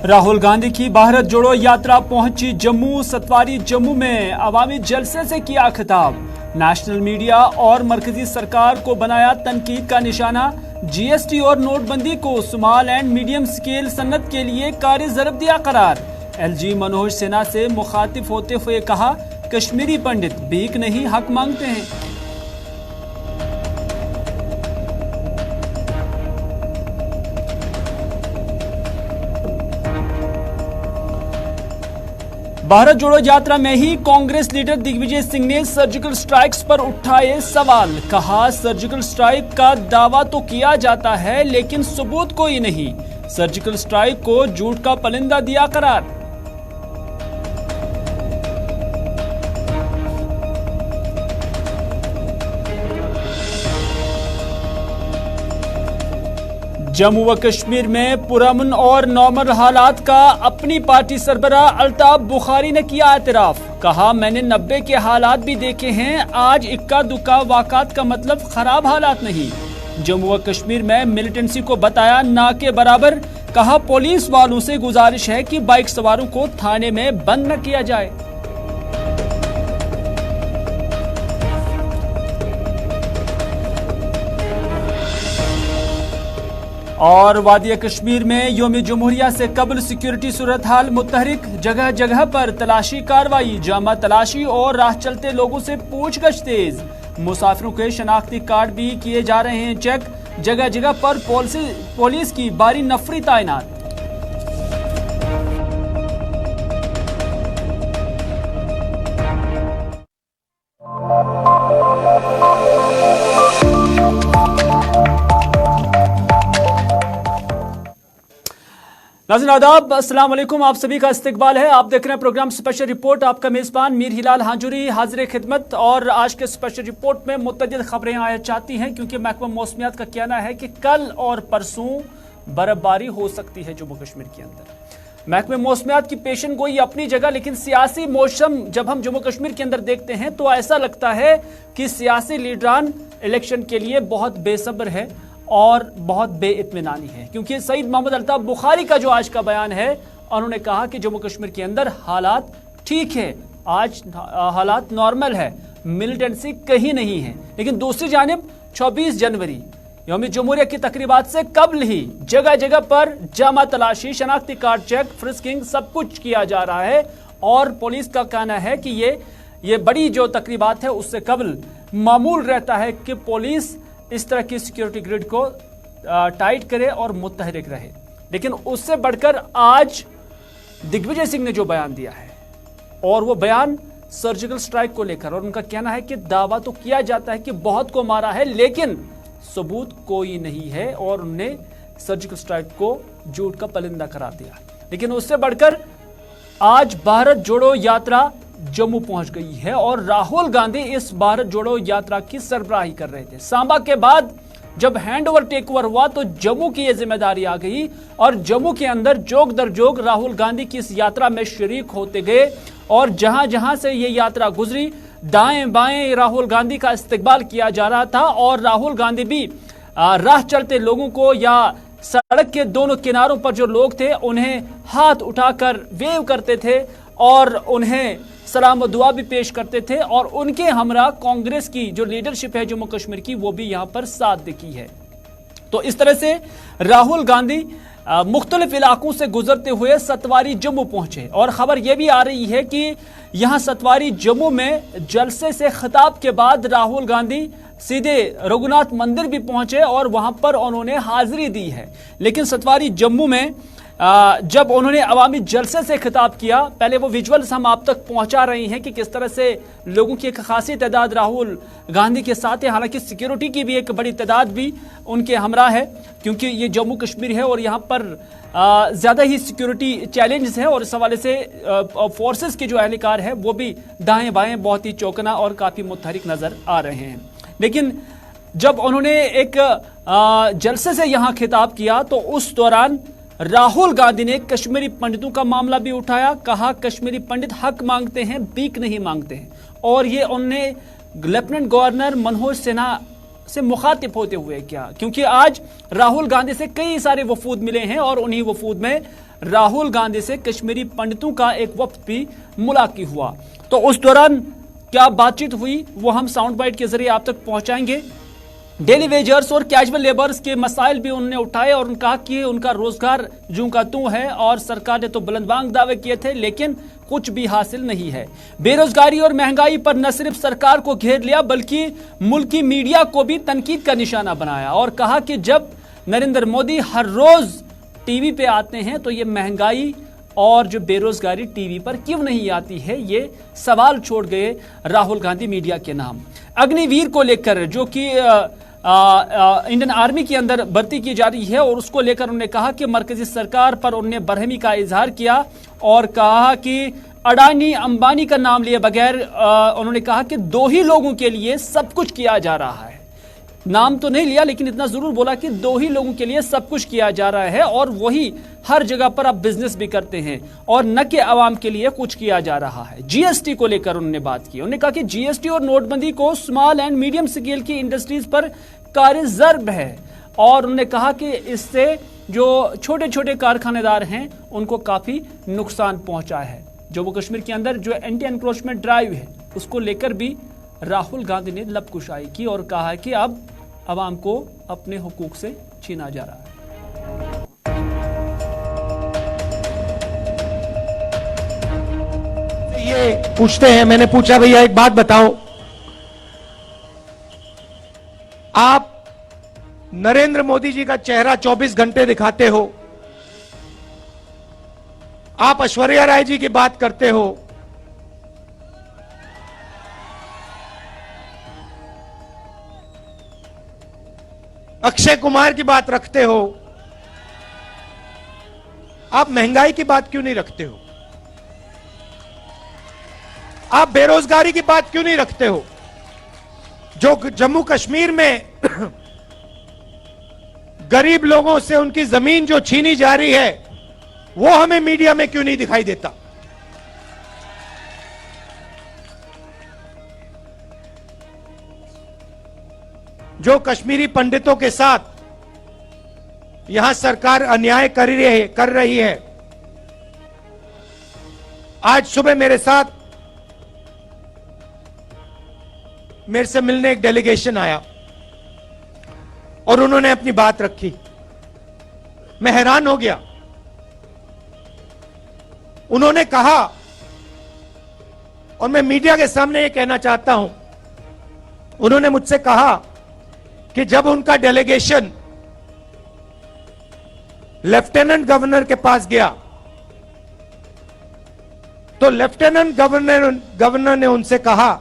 राहुल गांधी की भारत जोड़ो यात्रा पहुंची जम्मू। सतवारी जम्मू में अवामी जलसे से किया खिताब। नेशनल मीडिया और मरकजी सरकार को बनाया तनकीद का निशाना। जीएसटी और नोटबंदी को स्मॉल एंड मीडियम स्केल सन्नत के लिए कारी ज़रब दिया करार। एलजी मनोज सिन्हा से मुखातिब होते हुए कहा, कश्मीरी पंडित भीख नहीं हक मांगते हैं। भारत जोड़ो यात्रा में ही कांग्रेस लीडर दिग्विजय सिंह ने सर्जिकल स्ट्राइक्स पर उठाए सवाल। कहा, सर्जिकल स्ट्राइक का दावा तो किया जाता है लेकिन सबूत कोई नहीं। सर्जिकल स्ट्राइक को झूठ का पलिंदा दिया करार। जम्मू व कश्मीर में पुरअमन और नॉर्मल हालात का अपनी पार्टी सरबराह अल्ताफ बुखारी ने किया एतराफ। कहा, मैंने 90 के हालात भी देखे हैं, आज इक्का दुक्का वाक़ात का मतलब खराब हालात नहीं। जम्मू व कश्मीर में मिलिटेंसी को बताया ना के बराबर। कहा, पुलिस वालों से गुजारिश है कि बाइक सवारों को थाने में बंद न किया जाए। और वादिया कश्मीर में योम जमहूरिया से कबल सिक्योरिटी सूरत हाल मुतहरिक। जगह जगह पर तलाशी कार्रवाई, जामा तलाशी और राह चलते लोगों से पूछगछ तेज। मुसाफिरों के शनाख्ती कार्ड भी किए जा रहे हैं चेक। जगह जगह पर पुलिस की बारी नफरी तैनात। नाज़रीन आदाब, अस्सलाम वालेकुम। आप सभी का इस्तकबाल है। आप देख रहे हैं प्रोग्राम स्पेशल रिपोर्ट। आपका मेज़बान मीर हिलाल हांजुरी हाजिर खिदमत। और आज के स्पेशल रिपोर्ट में मुतअद्दिद खबरें आया चाहती हैं क्योंकि महकमा मौसमियात का कहना है कि कल और परसों बर्फबारी हो सकती है जम्मू कश्मीर के अंदर। महकमा मौसमियात की पेशन गोई अपनी जगह, लेकिन सियासी मौसम जब हम जम्मू कश्मीर के अंदर देखते हैं तो ऐसा लगता है कि सियासी लीडरान इलेक्शन के लिए बहुत बेसब्र है और बहुत बेइत्मीनानी है। क्योंकि सईद मोहम्मद अल्ताफ बुखारी का जो आज का बयान है, उन्होंने कहा कि जम्मू कश्मीर के अंदर हालात ठीक है, आज हालात नॉर्मल है, मिलिटेंसी कहीं नहीं है। लेकिन दूसरी जानिब 26 जनवरी यौम जमहूरिया की तकरीबात से कबल ही जगह जगह पर जामा तलाशी, शनाख्ती कार्ड चेक, फ्रिस्किंग सब कुछ किया जा रहा है। और पुलिस का कहना है कि ये बड़ी जो तकरीबात है उससे कबल मामूल रहता है कि पुलिस इस तरह की सिक्योरिटी ग्रिड को टाइट करे और मुतहरिक रहे। लेकिन उससे बढ़कर आज दिग्विजय सिंह ने जो बयान दिया है, और वो बयान सर्जिकल स्ट्राइक को लेकर, और उनका कहना है कि दावा तो किया जाता है कि बहुत को मारा है लेकिन सबूत कोई नहीं है, और उन्होंने सर्जिकल स्ट्राइक को झूठ का पलिंदा करार दिया। लेकिन उससे बढ़कर आज भारत जोड़ो यात्रा जम्मू पहुंच गई है और राहुल गांधी इस भारत जोड़ो यात्रा की सरबराही कर रहे थे। सांबा के बाद जब हैंड ओवर टेक ओवर हुआ तो जम्मू की यह जिम्मेदारी आ गई और जम्मू के अंदर जोग दर जोग राहुल गांधी की इस यात्रा में शरीक होते गए। और जहां जहां से ये यात्रा गुजरी, दाएं बाएं राहुल गांधी का इस्तकबाल किया जा रहा था। और राहुल गांधी भी राह चलते लोगों को या सड़क के दोनों किनारों पर जो लोग थे उन्हें हाथ उठाकर वेव करते थे और उन्हें सलाम व दुआ भी पेश करते थे। और उनके हमरा कांग्रेस की जो लीडरशिप है जम्मू कश्मीर की, वो भी यहां पर साथ देखी है। तो इस तरह से राहुल गांधी मुख्तलिफ इलाकों से गुजरते हुए सतवारी जम्मू पहुंचे। और खबर यह भी आ रही है कि यहां सतवारी जम्मू में जलसे से खिताब के बाद राहुल गांधी सीधे रघुनाथ मंदिर भी पहुंचे और वहां पर उन्होंने हाजिरी दी है। लेकिन सतवारी जम्मू में जब उन्होंने अवामी जलसे से खिताब किया, पहले वो विजुअल्स हम आप तक पहुंचा रहे हैं कि किस तरह से लोगों की एक खासी तादाद राहुल गांधी के साथ है। हालांकि सिक्योरिटी की भी एक बड़ी तादाद भी उनके हमरा है क्योंकि ये जम्मू कश्मीर है और यहाँ पर ज़्यादा ही सिक्योरिटी चैलेंजेस है। और इस हवाले से फोर्सेस के जो एहलकार है वो भी दाएं बाएं बहुत ही चौकना और काफ़ी मुतहरिक नज़र आ रहे हैं। लेकिन जब उन्होंने एक जलसे से यहाँ खिताब किया तो उस दौरान राहुल गांधी ने कश्मीरी पंडितों का मामला भी उठाया। कहा, कश्मीरी पंडित हक मांगते हैं, भीख नहीं मांगते हैं। और ये उन्होंने लेफ्टिनेंट गवर्नर मनोज सिन्हा से मुखातिब होते हुए किया, क्योंकि आज राहुल गांधी से कई सारे वफूद मिले हैं और उन्हीं वफूद में राहुल गांधी से कश्मीरी पंडितों का एक वक्त भी मुलाकात हुआ। तो उस दौरान क्या बातचीत हुई वो हम साउंड बाइट के जरिए आप तक पहुंचाएंगे। डेली वेजर्स और कैजुअल लेबर्स के मसाइल भी उन्होंने उठाए और उन्होंने कहा कि उनका रोजगार जूं का तूं है और सरकार ने तो बुलंदबांग दावे किए थे लेकिन कुछ भी हासिल नहीं है। बेरोजगारी और महंगाई पर न सिर्फ सरकार को घेर लिया बल्कि मुल्की मीडिया को भी तनकीद का निशाना बनाया और कहा कि जब नरेंद्र मोदी हर रोज टीवी पे आते हैं तो ये महंगाई और जो बेरोजगारी टीवी पर क्यों नहीं आती है, ये सवाल छोड़ गए राहुल गांधी मीडिया के नाम। अग्निवीर को लेकर जो कि इंडियन आर्मी के अंदर भर्ती की जा रही है और उसको लेकर उन्होंने कहा कि मरकजी सरकार पर उन्होंने बरहमी का इजहार किया और कहा कि अडानी अंबानी का नाम लिए बगैर उन्होंने कहा कि दो ही लोगों के लिए सब कुछ किया जा रहा है। नाम तो नहीं लिया लेकिन इतना जरूर बोला कि दो ही लोगों के लिए सब कुछ किया जा रहा है और वही हर जगह पर आप बिजनेस भी करते हैं और न कि आवाम के लिए कुछ किया जा रहा है। जीएसटी को लेकर उन्होंने बात की। उन्होंने कहा कि जीएसटी और नोटबंदी को स्मॉल एंड मीडियम स्केल की इंडस्ट्रीज पर कारगर है और उन्होंने कहा कि इससे जो छोटे छोटे कारखानेदार हैं उनको काफी नुकसान पहुंचा है। जम्मू कश्मीर के अंदर जो एंटी एनक्रोचमेंट ड्राइव है उसको लेकर भी राहुल गांधी ने लबकुशाई की और कहा है कि अब अवाम को अपने हुकूक से छीना जा रहा है। ये पूछते हैं, मैंने पूछा भैया एक बात बताओ, आप नरेंद्र मोदी जी का चेहरा 24 घंटे दिखाते हो, आप ऐश्वर्या राय जी की बात करते हो, अक्षय कुमार की बात रखते हो, आप महंगाई की बात क्यों नहीं रखते हो? आप बेरोजगारी की बात क्यों नहीं रखते हो? जो जम्मू कश्मीर में गरीब लोगों से उनकी जमीन जो छीनी जा रही है वो हमें मीडिया में क्यों नहीं दिखाई देता? जो कश्मीरी पंडितों के साथ यहां सरकार अन्याय कर रही है। आज सुबह मेरे से मिलने एक डेलीगेशन आया और उन्होंने अपनी बात रखी। मैं हैरान हो गया। उन्होंने कहा, और मैं मीडिया के सामने ये कहना चाहता हूं, उन्होंने मुझसे कहा कि जब उनका डेलीगेशन लेफ्टिनेंट गवर्नर के पास गया तो लेफ्टिनेंट गवर्नर ने उनसे कहा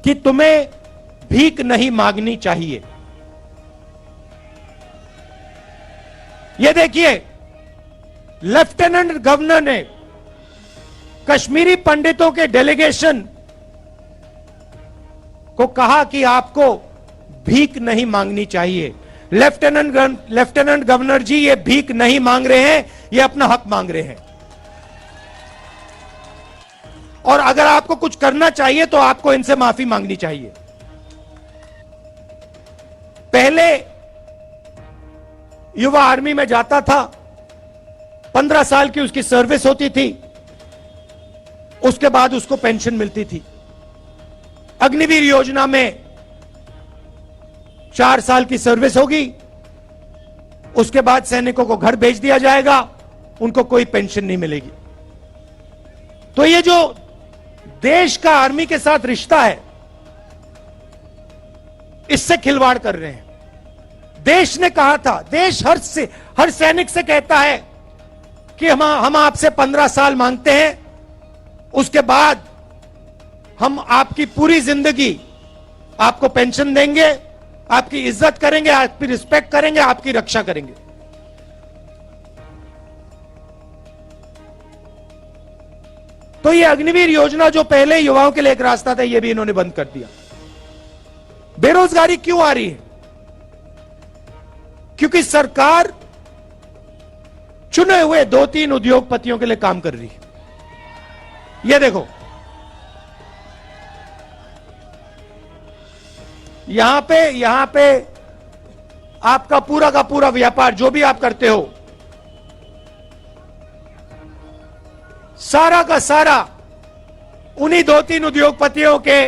कि तुम्हें भीख नहीं मांगनी चाहिए। यह देखिए, लेफ्टिनेंट गवर्नर ने कश्मीरी पंडितों के डेलीगेशन को कहा कि आपको भीख नहीं मांगनी चाहिए। लेफ्टिनेंट गवर्नर जी, ये भीख नहीं मांग रहे हैं, ये अपना हक मांग रहे हैं। और अगर आपको कुछ करना चाहिए तो आपको इनसे माफी मांगनी चाहिए। पहले युवा आर्मी में जाता था, 15 साल की उसकी सर्विस होती थी, उसके बाद उसको पेंशन मिलती थी। अग्निवीर योजना में 4 साल की सर्विस होगी, उसके बाद सैनिकों को घर भेज दिया जाएगा, उनको कोई पेंशन नहीं मिलेगी। तो ये जो देश का आर्मी के साथ रिश्ता है, इससे खिलवाड़ कर रहे हैं। देश ने कहा था, देश हर सैनिक से कहता है कि हम आपसे 15 साल मांगते हैं, उसके बाद हम आपकी पूरी जिंदगी आपको पेंशन देंगे, आपकी इज्जत करेंगे, आपकी रिस्पेक्ट करेंगे, आपकी रक्षा करेंगे। तो ये अग्निवीर योजना जो पहले युवाओं के लिए एक रास्ता था, ये भी इन्होंने बंद कर दिया। बेरोजगारी क्यों आ रही है? क्योंकि सरकार चुने हुए 2-3 उद्योगपतियों के लिए काम कर रही है। ये देखो, यहां पे आपका पूरा का पूरा व्यापार जो भी आप करते हो, सारा का सारा उन्हीं 2-3 उद्योगपतियों के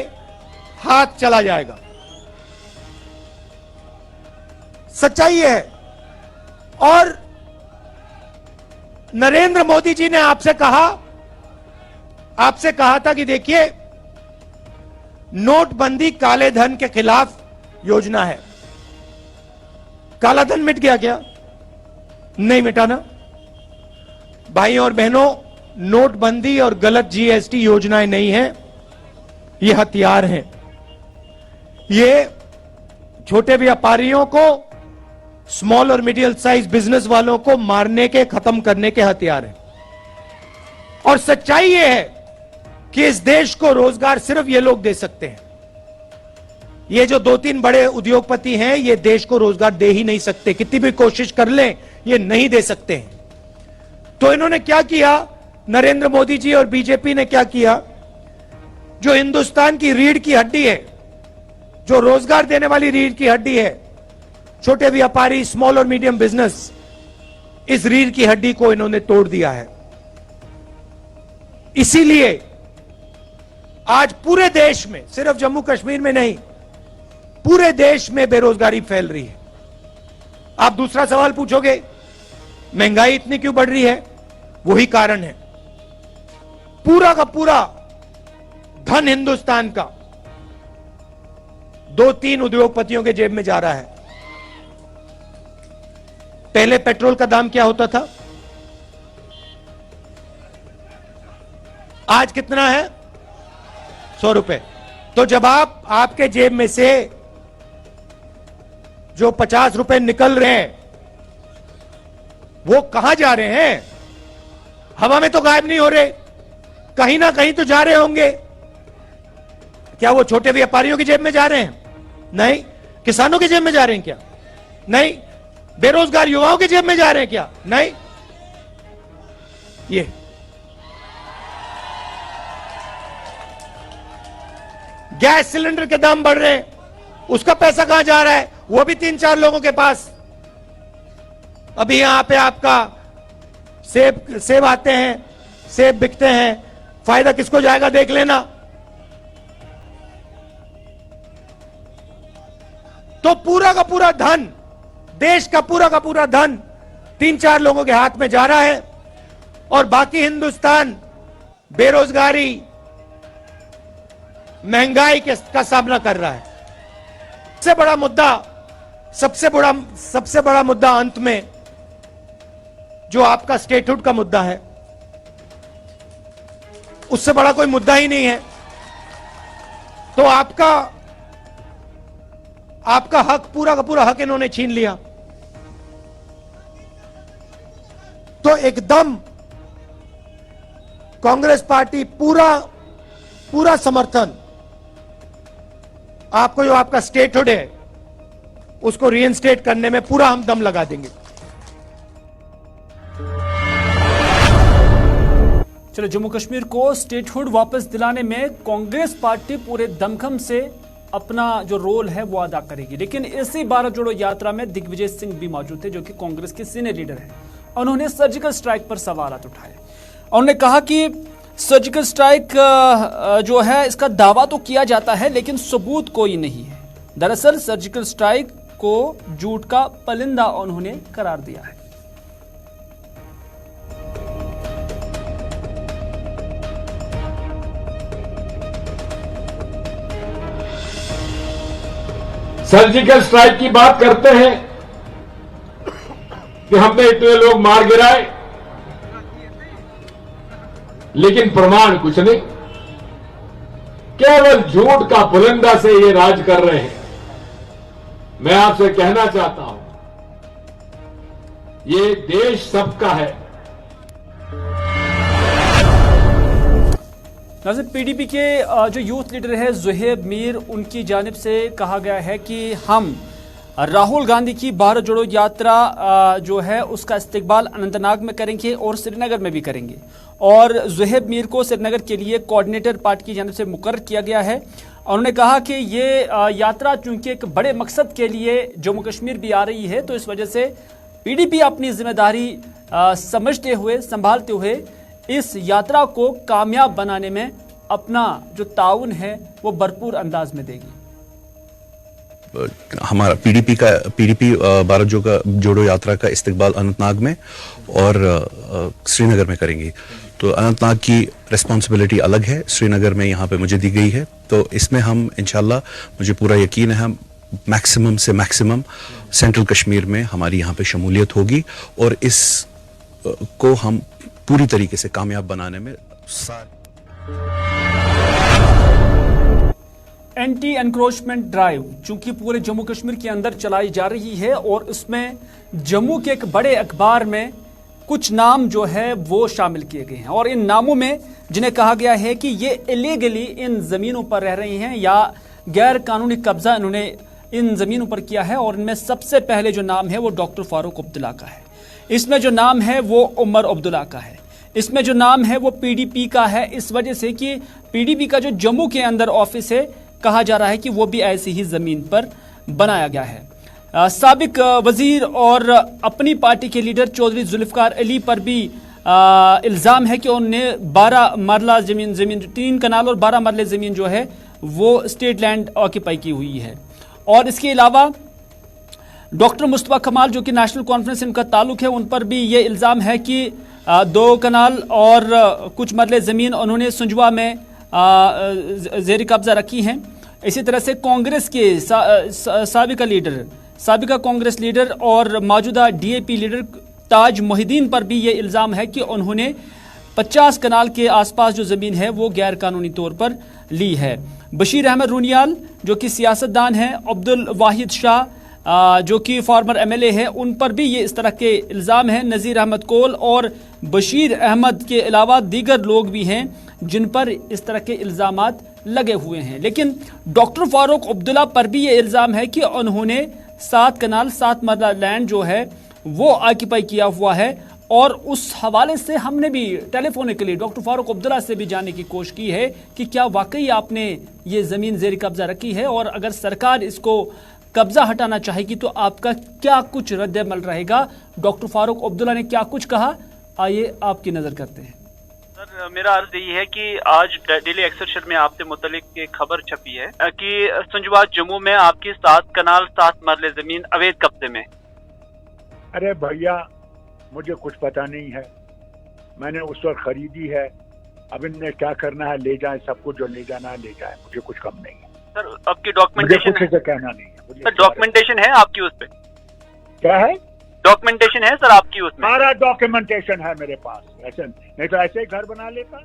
हाथ चला जाएगा। सच्चाई ये है। और नरेंद्र मोदी जी ने आपसे कहा था कि देखिए, नोटबंदी काले धन के खिलाफ योजना है। काला धन मिट गया क्या? नहीं मिटा ना। भाइयों और बहनों, नोटबंदी और गलत जीएसटी योजनाएं नहीं है, ये हथियार हैं। ये छोटे व्यापारियों को, स्मॉल और मिडिल साइज बिजनेस वालों को मारने के, खत्म करने के हथियार हैं। और सच्चाई ये है कि इस देश को रोजगार सिर्फ ये लोग दे सकते हैं। ये जो 2-3 बड़े उद्योगपति हैं, ये देश को रोजगार दे ही नहीं सकते। कितनी भी कोशिश कर लें, ये नहीं दे सकते हैं। तो इन्होंने क्या किया, नरेंद्र मोदी जी और बीजेपी ने क्या किया, जो हिंदुस्तान की रीढ़ की हड्डी है, जो रोजगार देने वाली रीढ़ की हड्डी है, छोटे व्यापारी, स्मॉल और मीडियम बिजनेस, इस रीढ़ की हड्डी को इन्होंने तोड़ दिया है। इसीलिए आज पूरे देश में, सिर्फ जम्मू कश्मीर में नहीं, पूरे देश में बेरोजगारी फैल रही है। आप दूसरा सवाल पूछोगे, महंगाई इतनी क्यों बढ़ रही है? वही कारण है। पूरा का पूरा धन हिंदुस्तान का 2-3 उद्योगपतियों के जेब में जा रहा है। पहले पेट्रोल का दाम क्या होता था? आज कितना है? 100 रुपए। तो जब आपके जेब में से जो 50 रुपए निकल रहे हैं, वो कहां जा रहे हैं? हवा में तो गायब नहीं हो रहे, कहीं ना कहीं तो जा रहे होंगे। क्या वो छोटे व्यापारियों की जेब में जा रहे हैं? नहीं। किसानों की जेब में जा रहे हैं क्या? नहीं। बेरोजगार युवाओं की जेब में जा रहे हैं क्या? नहीं। ये गैस सिलेंडर के दाम बढ़ रहे हैं, उसका पैसा कहां जा रहा है? वो भी 3-4 लोगों के पास। अभी यहां पे आपका सेब आते हैं, सेब बिकते हैं, फायदा किसको जाएगा देख लेना। तो पूरा का पूरा धन, देश का पूरा धन 3-4 लोगों के हाथ में जा रहा है, और बाकी हिंदुस्तान बेरोजगारी, महंगाई का सामना कर रहा है। सबसे बड़ा मुद्दा अंत में जो आपका स्टेटहुड का मुद्दा है, उससे बड़ा कोई मुद्दा ही नहीं है। तो आपका हक, पूरा का पूरा हक इन्होंने छीन लिया। तो एकदम कांग्रेस पार्टी पूरा समर्थन आपको, जो आपका स्टेटहुड है, उसको रीइंस्टेट करने में पूरा हम दम लगा देंगे। चलो, जम्मू कश्मीर को स्टेटहुड वापस दिलाने में कांग्रेस पार्टी पूरे दमखम से अपना जो रोल है वो अदा करेगी। लेकिन इसी भारत जोड़ो यात्रा में दिग्विजय सिंह भी मौजूद थे, जो कि कांग्रेस के सीनियर लीडर हैं। उन्होंने सर्जिकल स्ट्राइक पर सवाल उठाए। उन्होंने कहा कि सर्जिकल स्ट्राइक जो है, इसका दावा तो किया जाता है लेकिन सबूत कोई नहीं है। दरअसल सर्जिकल स्ट्राइक को झूठ का पलिंदा उन्होंने करार दिया है। सर्जिकल स्ट्राइक की बात करते हैं कि हमने इतने लोग मार गिराए, लेकिन प्रमाण कुछ नहीं, केवल झूठ का पुलिंदा से ये राज कर रहे हैं। मैं आपसे कहना चाहता हूं, ये देश सबका है। नाज़िर, पीडीपी के जो यूथ लीडर है ज़ुहैब मीर, उनकी जानिब से कहा गया है कि हम राहुल गांधी की भारत जोड़ो यात्रा जो है उसका इस्तकबाल अनंतनाग में करेंगे और श्रीनगर में भी करेंगे। और ज़ुहैब मीर को श्रीनगर के लिए कोऑर्डिनेटर पार्टी की जानिब से मुकर्रर किया गया है। उन्होंने कहा कि ये यात्रा चूंकि एक बड़े मकसद के लिए जम्मू कश्मीर भी आ रही है, तो इस वजह से पीडीपी अपनी जिम्मेदारी समझते हुए, संभालते हुए इस यात्रा को कामयाब बनाने में अपना जो ताउन है वो भरपूर अंदाज में देगी। हमारा पीडीपी भारत जोड़ो यात्रा का इस्तकबाल अनंतनाग में और श्रीनगर में करेंगी। तो अनंतनाग की रिस्पॉन्सिबिलिटी अलग है, श्रीनगर में यहाँ पे मुझे दी गई है। तो इसमें हम इंशाल्लाह, मुझे पूरा यकीन है, हम मैक्सिमम से मैक्सिमम सेंट्रल कश्मीर में हमारी यहाँ पे शमूलियत होगी और इस को हम पूरी तरीके से कामयाब बनाने में एंटी एनक्रोचमेंट ड्राइव चूंकि पूरे जम्मू कश्मीर के अंदर चलाई जा रही है और उसमें जम्मू के एक बड़े अखबार में कुछ नाम जो है वो शामिल किए गए हैं और इन नामों में जिन्हें कहा गया है कि ये इलीगली इन जमीनों पर रह रही हैं या गैर कानूनी कब्जा इन्होंने इन जमीनों पर किया है। और इनमें सबसे पहले जो नाम है वो डॉक्टर फारूक अब्दुल्ला का है, इसमें जो नाम है वो उमर अब्दुल्ला का है, इसमें जो नाम है वो पीडीपी का है, इस वजह से कि पीडीपी का जो जम्मू के अंदर ऑफिस है कहा जा रहा है कि वो भी ऐसी ही जमीन पर बनाया गया है। साबिक वजीर और अपनी पार्टी के लीडर चौधरी जुल्फकार अली पर भी इल्ज़ाम है कि उन्होंने 12 मरला जमीन 3 कनाल और 12 मरले ज़मीन जो है वो स्टेट लैंड ऑक्यूपाई की हुई है। और इसके अलावा डॉक्टर मुस्तफा कमाल जो कि नेशनल कॉन्फ्रेंस इनका ताल्लुक है, उन पर भी ये इल्ज़ाम है कि 2 कनाल और कुछ मरले ज़मीन उन्होंने सुंजवा में ज़ेर कब्जा रखी हैं। इसी तरह से कांग्रेस के साबिका कांग्रेस लीडर और मौजूदा डीएपी लीडर ताज मोहिद्दीन पर भी ये इल्ज़ाम है कि उन्होंने 50 कनाल के आसपास जो ज़मीन है वो गैर कानूनी तौर पर ली है। बशीर अहमद रूनियाल जो कि सियासतदान हैं, अब्दुल वाहिद शाह जो कि फॉर्मर एमएलए है, उन पर भी ये इस तरह के इल्ज़ाम हैं। नज़ीर अहमद कोल और बशीर अहमद के अलावा दीगर लोग भी हैं जिन पर इस तरह के इल्ज़ामात लगे हुए हैं। लेकिन डॉक्टर फारूक अब्दुल्ला पर भी ये इल्ज़ाम है कि उन्होंने 7 कनाल 7 मरला लैंड जो है वो ऑक्यूपाई किया हुआ है। और उस हवाले से हमने भी टेलीफोनिकली डॉक्टर फारूक अब्दुल्ला से भी जानने की कोशिश की है कि क्या वाकई आपने ये ज़मीन ज़ेर कब्जा रखी है और अगर सरकार इसको कब्जा हटाना चाहेगी तो आपका क्या कुछ रद्द-ए-अमल रहेगा। डॉक्टर फारूक अब्दुल्ला ने क्या कुछ कहा, आइए आपकी नज़र करते हैं। सर, मेरा अर्ज यही है कि आज डेली एक्सरशन में आपसे मुतलिक एक खबर छपी है कि सुंजवा जम्मू में आपकी 7 कनाल 7 मरले जमीन अवैध कब्जे में। अरे भैया, मुझे कुछ पता नहीं है, मैंने उस वक्त खरीदी है, अब इनने क्या करना है ले जाए, सब कुछ जो ले जाना है ले जाए, मुझे कुछ कम नहीं है। सर, आपकी डॉक्यूमेंटेशन मुझे कुछ कहना नहीं है। सर, डॉक्यूमेंटेशन है आपकी उस पे? क्या है? डॉक्यूमेंटेशन है सर आपकी उसमें? सारा डॉक्यूमेंटेशन है मेरे पास, ऐसे नहीं तो ऐसे ही घर बना लेता।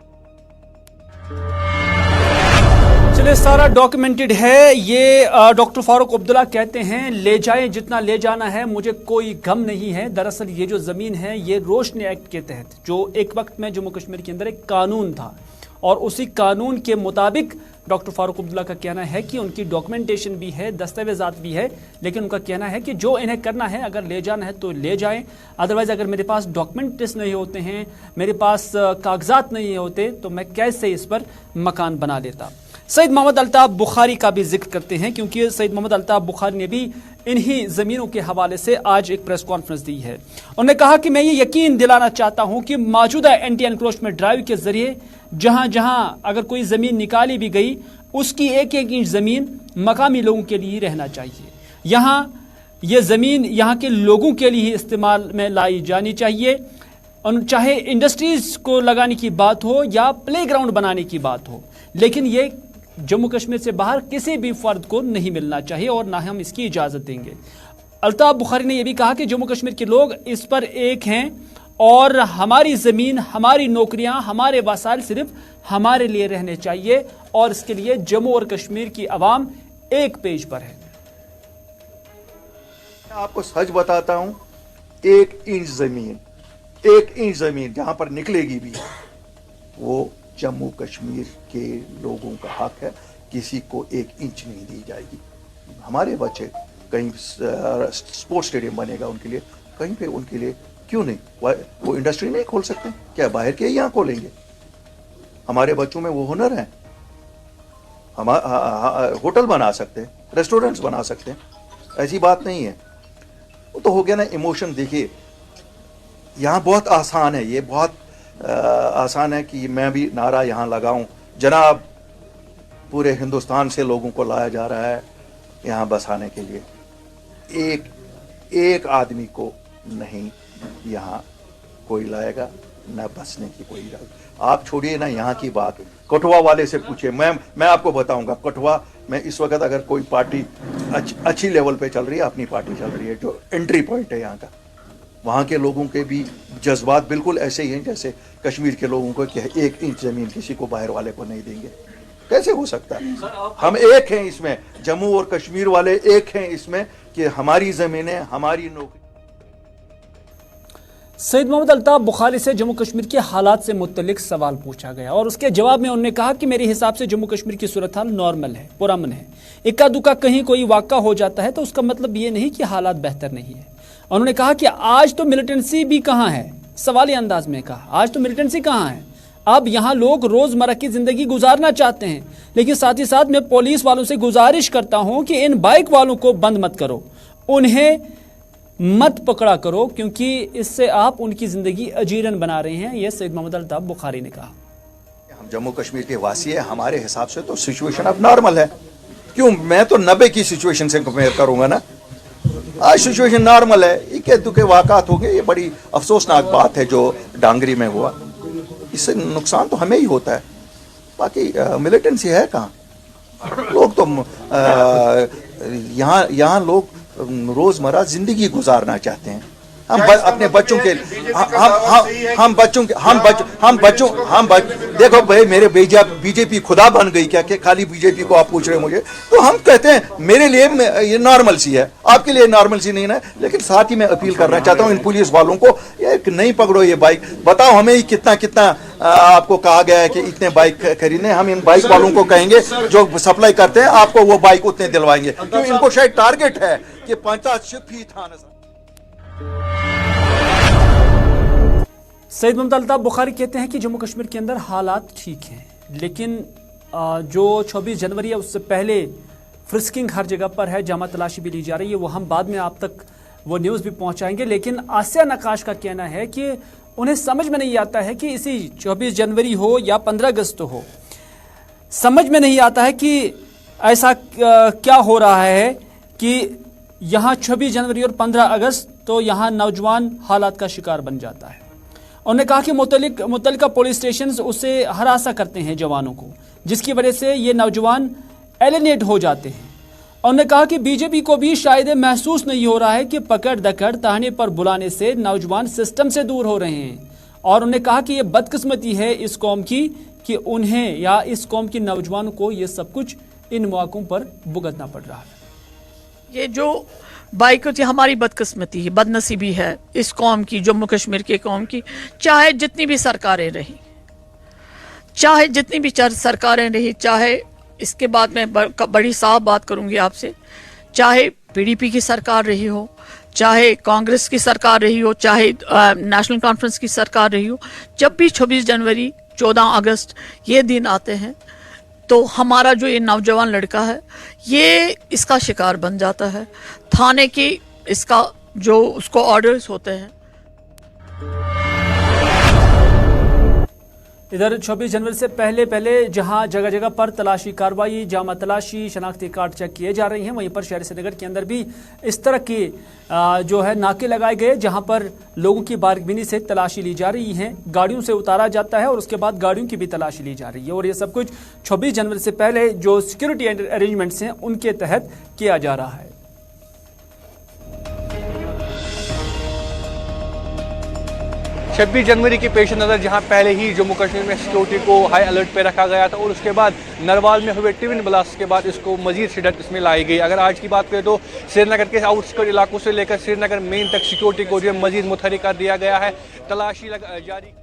चलिए, सारा डॉक्यूमेंटेड है। ये डॉक्टर फारूक अब्दुल्ला कहते हैं ले जाएं जितना ले जाना है, मुझे कोई गम नहीं है। दरअसल ये जो ज़मीन है ये रोशनी एक्ट के तहत जो एक वक्त में जम्मू कश्मीर के अंदर एक कानून था और उसी कानून के मुताबिक डॉक्टर फारूक अब्दुल्ला का कहना है कि उनकी डॉक्यूमेंटेशन भी है, दस्तावेजात भी है, लेकिन उनका कहना है कि जो इन्हें करना है, अगर ले जाना है तो ले जाएं, अदरवाइज अगर मेरे पास डॉक्यूमेंट्स नहीं होते हैं, मेरे पास कागजात नहीं होते, तो मैं कैसे इस पर मकान बना लेता। सईद मोहम्मद अल्ताफ बुखारी का भी जिक्र करते हैं क्योंकि सईद मोहम्मद अल्ताफ बुखारी ने भी इन्हीं ज़मीनों के हवाले से आज एक प्रेस कॉन्फ्रेंस दी है। उन्होंने कहा कि मैं ये यकीन दिलाना चाहता हूं कि मौजूदा एंटी एनक्रोचमेंट ड्राइव के जरिए जहां जहां अगर कोई ज़मीन निकाली भी गई उसकी एक एक इंच ज़मीन मकामी लोगों के लिए रहना चाहिए। यहाँ ये ज़मीन यहाँ के लोगों के लिए इस्तेमाल में लाई जानी चाहिए, चाहे इंडस्ट्रीज़ को लगाने की बात हो या प्लेग्राउंड बनाने की बात हो, लेकिन ये जम्मू कश्मीर से बाहर किसी भी फर्द को नहीं मिलना चाहिए और ना हम इसकी इजाज़त देंगे। अल्ताफ बुखारी ने यह भी कहा कि जम्मू कश्मीर के लोग इस पर एक हैं और हमारी ज़मीन, हमारी नौकरियां, हमारे वसाइल सिर्फ हमारे लिए रहने चाहिए और इसके लिए जम्मू और कश्मीर की आवाम एक पेज पर है। आपको सच बताता हूं, 1 इंच जमीन जहां पर निकलेगी भी वो जम्मू कश्मीर के लोगों का हक है, किसी को 1 इंच नहीं दी जाएगी। हमारे बच्चे कहीं स्पोर्ट्स स्टेडियम बनेगा उनके लिए, कहीं पे उनके लिए क्यों नहीं, वो इंडस्ट्री नहीं खोल सकते? क्या बाहर के यहाँ खोलेंगे? हमारे बच्चों में वो हुनर है, हम होटल बना सकते हैं, रेस्टोरेंट्स बना सकते हैं, ऐसी बात नहीं है। वो तो हो गया ना इमोशन। देखिए यहाँ बहुत आसान है, ये बहुत आसान है कि मैं भी नारा यहाँ लगाऊं, जनाब पूरे हिंदुस्तान से लोगों को लाया जा रहा है यहाँ बसाने के लिए, एक आदमी को नहीं यहाँ कोई लाएगा, न बसने की कोई इरादा। आप छोड़िए ना यहाँ की बात, कठुआ वाले से पूछिए, मैं आपको बताऊंगा। कठुआ में इस वक्त अगर कोई पार्टी अच्छी लेवल पे चल रही है, अपनी पार्टी चल रही है, जो एंट्री पॉइंट है यहाँ का, वहाँ के लोगों के भी जज्बात बिल्कुल ऐसे ही हैं जैसे कश्मीर के लोगों को कि 1 इंच जमीन किसी को बाहर वाले को नहीं देंगे। कैसे हो सकता है? हम एक हैं इसमें, जम्मू और कश्मीर वाले एक हैं इसमें कि हमारी जमीनें, हमारी नौकरी। सईद मोहम्मद अल्ताफ बुखारी से जम्मू कश्मीर के हालात से मुतल्लिक सवाल पूछा गया और उसके जवाब में उन्होंने कहा कि मेरे हिसाब से जम्मू कश्मीर की सूरत हाल नॉर्मल है, पुरअमन है। इक्का दुक्का कहीं कोई वाक़ा हो जाता है तो उसका मतलब ये नहीं कि हालात बेहतर नहीं है। उन्होंने कहा कि आज तो मिलिटेंसी भी कहाँ है, सवाली अंदाज में कहा, आज तो मिलिटेंसी कहाँ है। अब यहाँ लोग रोज़मर्रा की ज़िंदगी गुजारना चाहते हैं, लेकिन साथ ही साथ मैं पुलिस वालों से गुजारिश करता हूँ कि इन बाइक वालों को बंद मत करो, उन्हें मत पकड़ा करो, क्योंकि इससे आप उनकी ज़िंदगी अजीरन बना रहे हैं। यह सईद मोहम्मद अल्ताफ बुखारी ने कहा। हम जम्मू कश्मीर के वासी है, हमारे हिसाब से तो सिचुएशन अब नॉर्मल है। क्यों, मैं तो 90 की सिचुएशन से कंपेयर करूंगा ना। आज सिचुएशन नॉर्मल है, इक्के दुक्के वाक़ात हो गए। ये बड़ी अफसोसनाक बात है जो डांगरी में हुआ, इससे नुकसान तो हमें ही होता है, बाकी मिलिटेंसी है कहाँ। लोग तो यहाँ लोग रोजमर्रा जिंदगी गुजारना चाहते हैं। हम अपने बच्चों के देखो भाई, मेरे बीजेपी खुदा बन गई क्या कि खाली बीजेपी को आप पूछ रहे हैं मुझे? तो हम कहते हैं मेरे लिए ये नॉर्मल सी है, आपके लिए नॉर्मल सी नहीं ना। लेकिन साथ ही मैं अपील करना चाहता हूँ इन पुलिस वालों को, ये नहीं पकड़ो ये बाइक, बताओ हमें कितना आपको कहा गया है कि इतने बाइक खरीदने। हम इन बाइक वालों को कहेंगे जो सप्लाई करते हैं आपको वो बाइक उतने दिलवाएंगे, क्योंकि इनको शायद टारगेट है कि 50 फी था। सईद मोहम्मद अल्ताफ बुखारी कहते हैं कि जम्मू कश्मीर के अंदर हालात ठीक हैं, लेकिन जो 26 जनवरी है उससे पहले फ्रिस्किंग हर जगह पर है, जामा तलाशी भी ली जा रही है। वो हम बाद में आप तक वो न्यूज़ भी पहुंचाएंगे। लेकिन आसिया नक्काश का कहना है कि उन्हें समझ में नहीं आता है कि इसी 24 जनवरी हो या 15 अगस्त हो, समझ में नहीं आता है कि ऐसा क्या हो रहा है कि यहाँ 26 जनवरी और 15 अगस्त तो यहाँ नौजवान हालात का शिकार बन जाता है। उन्होंने कहा कि मुतल्लिका पुलिस स्टेशन उसे हरासा करते हैं जवानों को, जिसकी वजह से ये नौजवान एलिनेट हो जाते हैं। उन्होंने कहा कि बीजेपी को भी शायद महसूस नहीं हो रहा है कि पकड़ दकड़ ताने पर बुलाने से नौजवान सिस्टम से दूर हो रहे हैं। और उन्होंने कहा कि ये बदकिस्मती है इस कौम की कि उन्हें या इस कौम के नौजवानों को ये सब कुछ इन मौक़ों पर भुगतना पड़ रहा है। ये जो बाइकआउट हमारी बदकिस्मती है, बदनसीबी है इस कौम की, जम्मू कश्मीर के कौम की। चाहे जितनी भी सरकारें रही, चाहे इसके बाद मैं बड़ी साफ बात करूंगी आपसे, चाहे पीडीपी की सरकार रही हो, चाहे कांग्रेस की सरकार रही हो, चाहे नेशनल कॉन्फ्रेंस की सरकार रही हो, जब भी 26 जनवरी 14 अगस्त ये दिन आते हैं तो हमारा जो ये नौजवान लड़का है ये इसका शिकार बन जाता है। थाने की इसका जो उसको ऑर्डर्स होते हैं। इधर 26 जनवरी से पहले जहां जगह जगह पर तलाशी कार्रवाई, जामा तलाशी, शनाख्ती कार्ड चेक किए जा रही हैं, वहीं पर शहर श्रीनगर के अंदर भी इस तरह के जो है नाके लगाए गए जहां पर लोगों की बारगबीनी से तलाशी ली जा रही है, गाड़ियों से उतारा जाता है और उसके बाद गाड़ियों की भी तलाशी ली जा रही है। और ये सब कुछ 26 जनवरी से पहले जो सिक्योरिटी अरेंजमेंट्स हैं उनके तहत किया जा रहा है। 26 जनवरी के पेश नज़र जहां पहले ही जम्मू कश्मीर में सिक्योरिटी को हाई अलर्ट पे रखा गया था और उसके बाद नरवाल में हुए ट्विन ब्लास्ट के बाद इसको मजीद शिद्दत इसमें लाई गई। अगर आज की बात करें तो श्रीनगर के आउटस्कर्ट इलाकों से लेकर श्रीनगर मेन तक सिक्योरिटी को जो मजीद मुतहरिक कर दिया गया है, तलाशी जारी।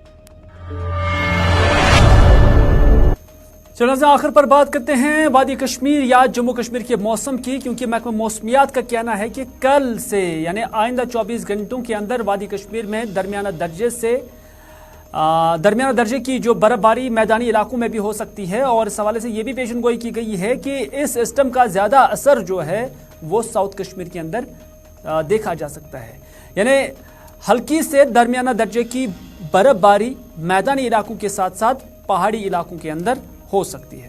चलो आखिर पर बात करते हैं वादी कश्मीर या जम्मू कश्मीर के मौसम की, क्योंकि महकमा मौसमियात का कहना है कि कल से यानी आइंदा 24 घंटों के अंदर वादी कश्मीर में दरमियाना दर्जे से दरमियाना दर्जे की जो बर्फबारी मैदानी इलाकों में भी हो सकती है, और इस हवाले से ये भी पेशनगोई की गई है कि इस सिस्टम का ज़्यादा असर जो है वो साउथ कश्मीर के अंदर देखा जा सकता है। यानी हल्की से दरमियाना दर्जे की बर्फबारी मैदानी इलाकों के साथ साथ पहाड़ी इलाकों के अंदर हो सकती है।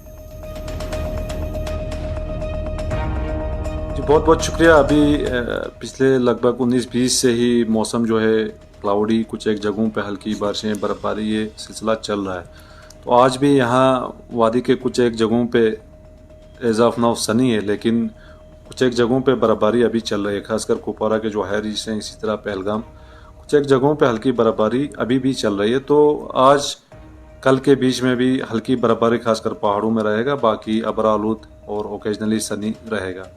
जी बहुत बहुत शुक्रिया। अभी पिछले लगभग 19-20 से ही मौसम जो है क्लाउडी, कुछ एक जगहों पे हल्की बारिशें, बर्फबारी, ये सिलसिला चल रहा है। तो आज भी यहाँ वादी के कुछ एक जगहों पे एज ऑफ नाउ सनी है, लेकिन कुछ एक जगहों पे बर्फबारी अभी चल रही है, खासकर कुपवारा के जो हाई रीच हैं, इसी तरह पहलगाम, कुछ एक जगहों पे हल्की बर्फबारी अभी भी चल रही है। तो आज कल के बीच में भी हल्की बर्फबारी खासकर पहाड़ों में रहेगा, बाकी अबरा आलूद और ओकेजनली सनी रहेगा।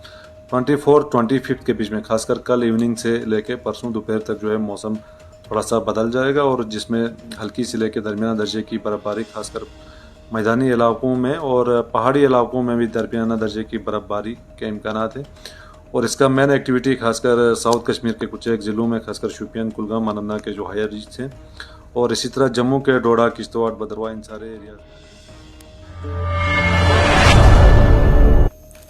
24-25 के बीच में खासकर कल इवनिंग से लेके परसों दोपहर तक जो है मौसम थोड़ा सा बदल जाएगा, और जिसमें हल्की से लेकर दरमियाना दर्जे की बर्फबारी खासकर मैदानी इलाकों में और पहाड़ी इलाकों में भी दरमियाना दर्जे की बर्फबारी के इम्कानात हैं। और इसका मेन एक्टिविटी खासकर साउथ कश्मीर के कुछ एक ज़िलों में, खासकर शोपियान, कुलगाम, अनंतनाग के जो हायर रीच हैं, और इसी तरह जम्मू के डोडा, किश्तवाड़, भद्रवाह, इन सारे एरिया।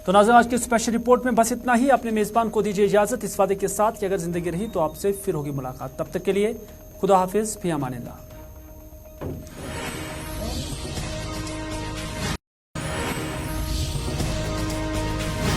तो नाज़रीन, आज की स्पेशल रिपोर्ट में बस इतना ही। अपने मेज़बान को दीजिए इजाज़त, इस वादे के साथ कि अगर ज़िंदगी रही तो आपसे फिर होगी मुलाकात। तब तक के लिए खुदा हाफिज़, फी अमानिल्लाह।